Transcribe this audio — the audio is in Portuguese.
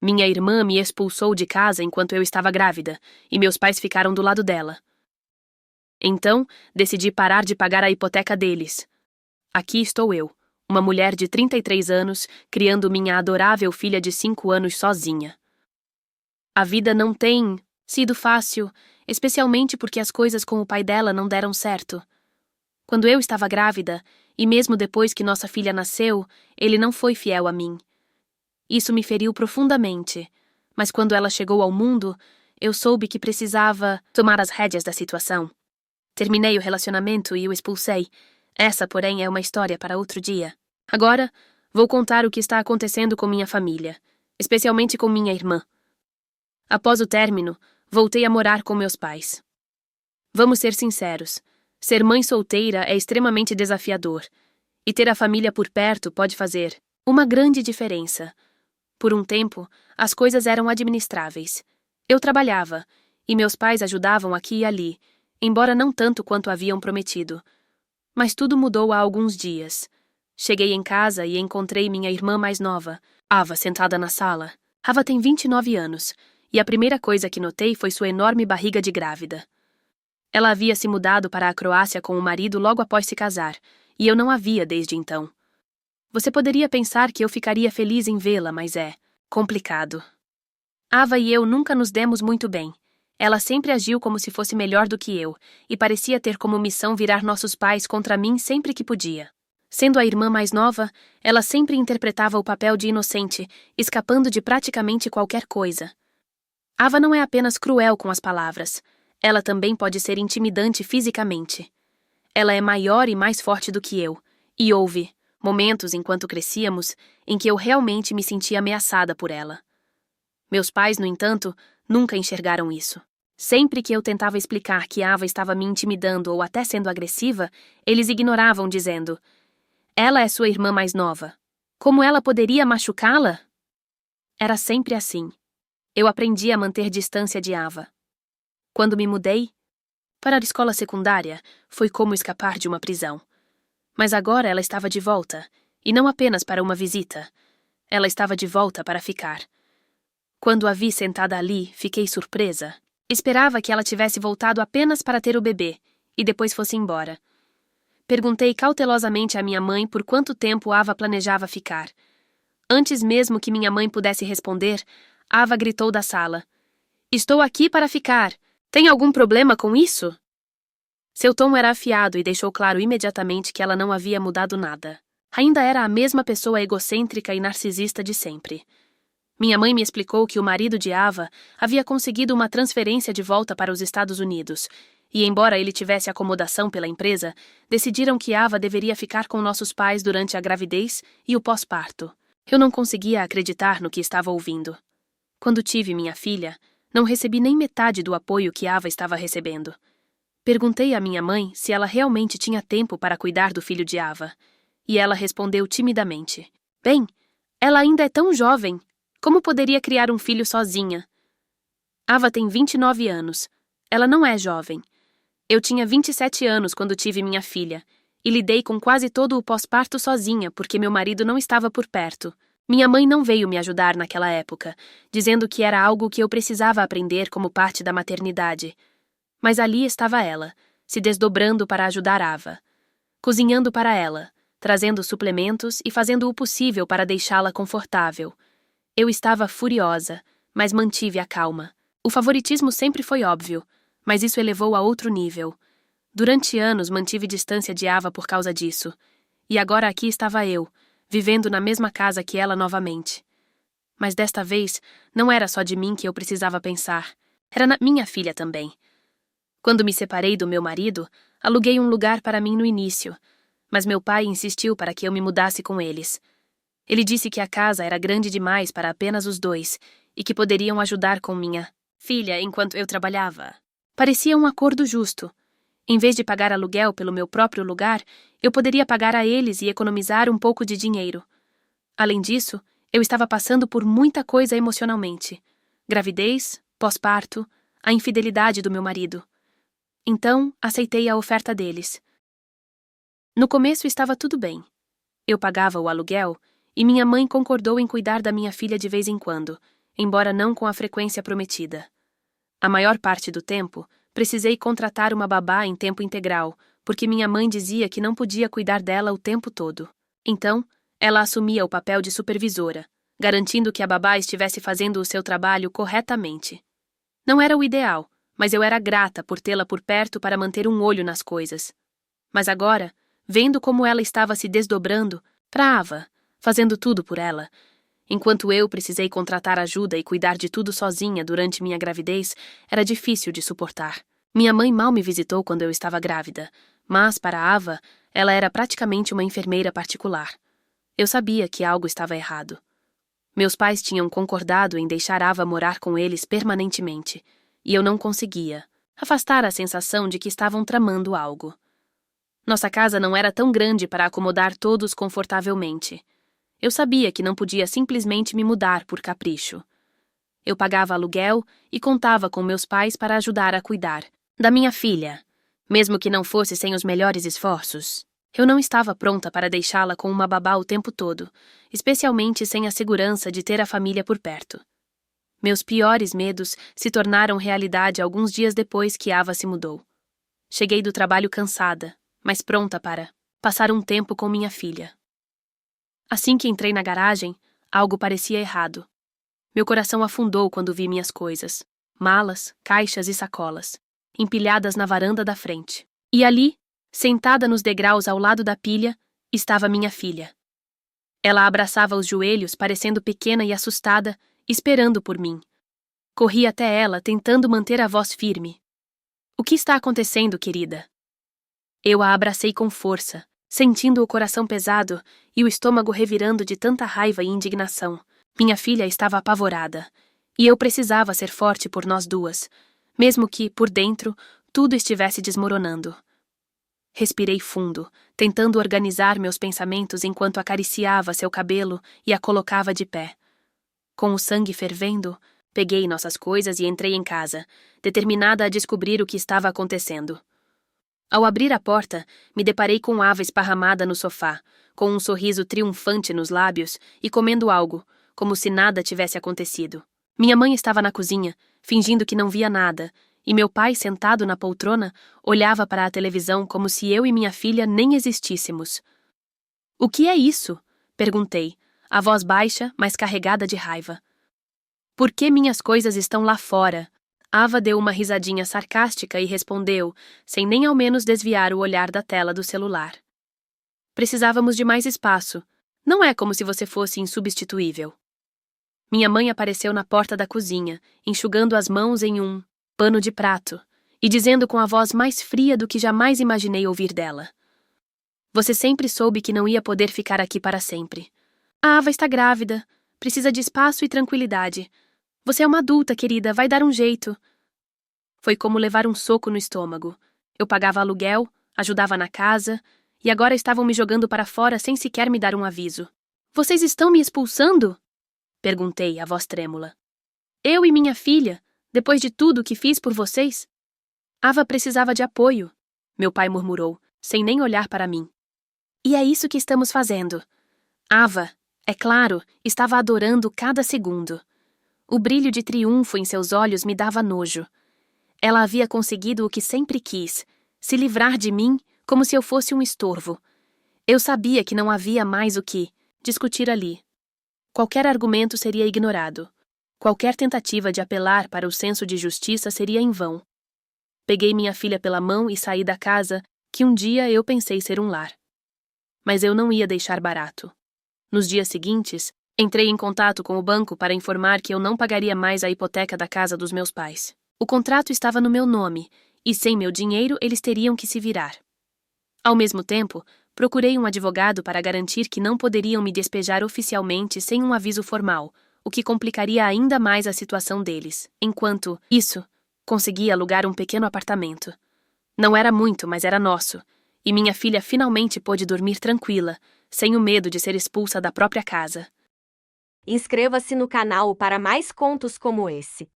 Minha irmã me expulsou de casa enquanto eu estava grávida, e meus pais ficaram do lado dela. Então, decidi parar de pagar a hipoteca deles. Aqui estou eu, uma mulher de 33 anos, criando minha adorável filha de 5 anos sozinha. A vida não tem sido fácil, especialmente porque as coisas com o pai dela não deram certo. Quando eu estava grávida, e mesmo depois que nossa filha nasceu, ele não foi fiel a mim. Isso me feriu profundamente, mas quando ela chegou ao mundo, eu soube que precisava tomar as rédeas da situação. Terminei o relacionamento e o expulsei. Essa, porém, é uma história para outro dia. Agora, vou contar o que está acontecendo com minha família, especialmente com minha irmã. Após o término, voltei a morar com meus pais. Vamos ser sinceros, ser mãe solteira é extremamente desafiador, e ter a família por perto pode fazer uma grande diferença. Por um tempo, as coisas eram administráveis. Eu trabalhava, e meus pais ajudavam aqui e ali, embora não tanto quanto haviam prometido. Mas tudo mudou há alguns dias. Cheguei em casa e encontrei minha irmã mais nova, Ava, sentada na sala. Ava tem 29 anos, e a primeira coisa que notei foi sua enorme barriga de grávida. Ela havia se mudado para a Croácia com o marido logo após se casar, e eu não a via desde então. Você poderia pensar que eu ficaria feliz em vê-la, mas é complicado. Ava e eu nunca nos demos muito bem. Ela sempre agiu como se fosse melhor do que eu, e parecia ter como missão virar nossos pais contra mim sempre que podia. Sendo a irmã mais nova, ela sempre interpretava o papel de inocente, escapando de praticamente qualquer coisa. Ava não é apenas cruel com as palavras, ela também pode ser intimidante fisicamente. Ela é maior e mais forte do que eu, e houve momentos enquanto crescíamos em que eu realmente me sentia ameaçada por ela. Meus pais, no entanto, nunca enxergaram isso. Sempre que eu tentava explicar que Ava estava me intimidando ou até sendo agressiva, eles ignoravam, dizendo: "Ela é sua irmã mais nova. Como ela poderia machucá-la?" Era sempre assim. Eu aprendi a manter distância de Ava. Quando me mudei para a escola secundária, foi como escapar de uma prisão. Mas agora ela estava de volta, e não apenas para uma visita. Ela estava de volta para ficar. Quando a vi sentada ali, fiquei surpresa. Esperava que ela tivesse voltado apenas para ter o bebê, e depois fosse embora. Perguntei cautelosamente à minha mãe por quanto tempo Ava planejava ficar. Antes mesmo que minha mãe pudesse responder, Ava gritou da sala: "Estou aqui para ficar. Tem algum problema com isso?" Seu tom era afiado e deixou claro imediatamente que ela não havia mudado nada. Ainda era a mesma pessoa egocêntrica e narcisista de sempre. Minha mãe me explicou que o marido de Ava havia conseguido uma transferência de volta para os Estados Unidos, e embora ele tivesse acomodação pela empresa, decidiram que Ava deveria ficar com nossos pais durante a gravidez e o pós-parto. Eu não conseguia acreditar no que estava ouvindo. Quando tive minha filha, não recebi nem metade do apoio que Ava estava recebendo. Perguntei à minha mãe se ela realmente tinha tempo para cuidar do filho de Ava, e ela respondeu timidamente: "Bem, ela ainda é tão jovem. Como poderia criar um filho sozinha?" Ava tem 29 anos. Ela não é jovem. Eu tinha 27 anos quando tive minha filha, e lidei com quase todo o pós-parto sozinha porque meu marido não estava por perto. Minha mãe não veio me ajudar naquela época, dizendo que era algo que eu precisava aprender como parte da maternidade. Mas ali estava ela, se desdobrando para ajudar Ava, cozinhando para ela, trazendo suplementos e fazendo o possível para deixá-la confortável. Eu estava furiosa, mas mantive a calma. O favoritismo sempre foi óbvio, mas isso elevou a outro nível. Durante anos mantive distância de Ava por causa disso, e agora aqui estava eu, vivendo na mesma casa que ela novamente. Mas desta vez, não era só de mim que eu precisava pensar, era na minha filha também. Quando me separei do meu marido, aluguei um lugar para mim no início, mas meu pai insistiu para que eu me mudasse com eles. Ele disse que a casa era grande demais para apenas os dois e que poderiam ajudar com minha filha enquanto eu trabalhava. Parecia um acordo justo. Em vez de pagar aluguel pelo meu próprio lugar, eu poderia pagar a eles e economizar um pouco de dinheiro. Além disso, eu estava passando por muita coisa emocionalmente. Gravidez, pós-parto, a infidelidade do meu marido. Então, aceitei a oferta deles. No começo estava tudo bem. Eu pagava o aluguel e minha mãe concordou em cuidar da minha filha de vez em quando. embora não com a frequência prometida. A maior parte do tempo, precisei contratar uma babá em tempo integral, porque minha mãe dizia que não podia cuidar dela o tempo todo. Então, ela assumia o papel de supervisora, garantindo que a babá estivesse fazendo o seu trabalho corretamente. Não era o ideal, mas eu era grata por tê-la por perto para manter um olho nas coisas. Mas agora, vendo como ela estava se desdobrando, para Ava, fazendo tudo por ela, enquanto eu precisei contratar ajuda e cuidar de tudo sozinha durante minha gravidez, era difícil de suportar. Minha mãe mal me visitou quando eu estava grávida, mas, para Ava, ela era praticamente uma enfermeira particular. Eu sabia que algo estava errado. Meus pais tinham concordado em deixar Ava morar com eles permanentemente, e eu não conseguia afastar a sensação de que estavam tramando algo. Nossa casa não era tão grande para acomodar todos confortavelmente. Eu sabia que não podia simplesmente me mudar por capricho. Eu pagava aluguel e contava com meus pais para ajudar a cuidar da minha filha, mesmo que não fosse sem os melhores esforços. Eu não estava pronta para deixá-la com uma babá o tempo todo, especialmente sem a segurança de ter a família por perto. Meus piores medos se tornaram realidade alguns dias depois que Ava se mudou. Cheguei do trabalho cansada, mas pronta para passar um tempo com minha filha. Assim que entrei na garagem, algo parecia errado. Meu coração afundou quando vi minhas coisas, malas, caixas e sacolas, empilhadas na varanda da frente. E ali, sentada nos degraus ao lado da pilha, estava minha filha. Ela abraçava os joelhos, parecendo pequena e assustada, esperando por mim. Corri até ela, tentando manter a voz firme. "O que está acontecendo, querida?" Eu a abracei com força, sentindo o coração pesado e o estômago revirando de tanta raiva e indignação. Minha filha estava apavorada, e eu precisava ser forte por nós duas, mesmo que, por dentro, tudo estivesse desmoronando. Respirei fundo, tentando organizar meus pensamentos enquanto acariciava seu cabelo e a colocava de pé. Com o sangue fervendo, peguei nossas coisas e entrei em casa, determinada a descobrir o que estava acontecendo. Ao abrir a porta, me deparei com Ava esparramada no sofá, com um sorriso triunfante nos lábios e comendo algo, como se nada tivesse acontecido. Minha mãe estava na cozinha, fingindo que não via nada, e meu pai, sentado na poltrona, olhava para a televisão como se eu e minha filha nem existíssemos. "O que é isso?" perguntei, a voz baixa, mas carregada de raiva. "Por que minhas coisas estão lá fora?" Ava deu uma risadinha sarcástica e respondeu, sem nem ao menos desviar o olhar da tela do celular. "Precisávamos de mais espaço. Não é como se você fosse insubstituível." Minha mãe apareceu na porta da cozinha, enxugando as mãos em um pano de prato, e dizendo com a voz mais fria do que jamais imaginei ouvir dela: "Você sempre soube que não ia poder ficar aqui para sempre. A Ava está grávida, precisa de espaço e tranquilidade. Você é uma adulta, querida, vai dar um jeito." Foi como levar um soco no estômago. Eu pagava aluguel, ajudava na casa, e agora estavam me jogando para fora sem sequer me dar um aviso. "Vocês estão me expulsando?" perguntei, a voz trêmula. "Eu e minha filha, depois de tudo que fiz por vocês?" "Ava precisava de apoio", meu pai murmurou, sem nem olhar para mim. "E é isso que estamos fazendo." Ava, é claro, estava adorando cada segundo. O brilho de triunfo em seus olhos me dava nojo. Ela havia conseguido o que sempre quis, se livrar de mim como se eu fosse um estorvo. Eu sabia que não havia mais o que discutir ali. Qualquer argumento seria ignorado. Qualquer tentativa de apelar para o senso de justiça seria em vão. Peguei minha filha pela mão e saí da casa que um dia eu pensei ser um lar. Mas eu não ia deixar barato. Nos dias seguintes, entrei em contato com o banco para informar que eu não pagaria mais a hipoteca da casa dos meus pais. O contrato estava no meu nome, e sem meu dinheiro eles teriam que se virar. Ao mesmo tempo, procurei um advogado para garantir que não poderiam me despejar oficialmente sem um aviso formal, o que complicaria ainda mais a situação deles. Enquanto isso, consegui alugar um pequeno apartamento. Não era muito, mas era nosso, e minha filha finalmente pôde dormir tranquila, sem o medo de ser expulsa da própria casa. Inscreva-se no canal para mais contos como esse.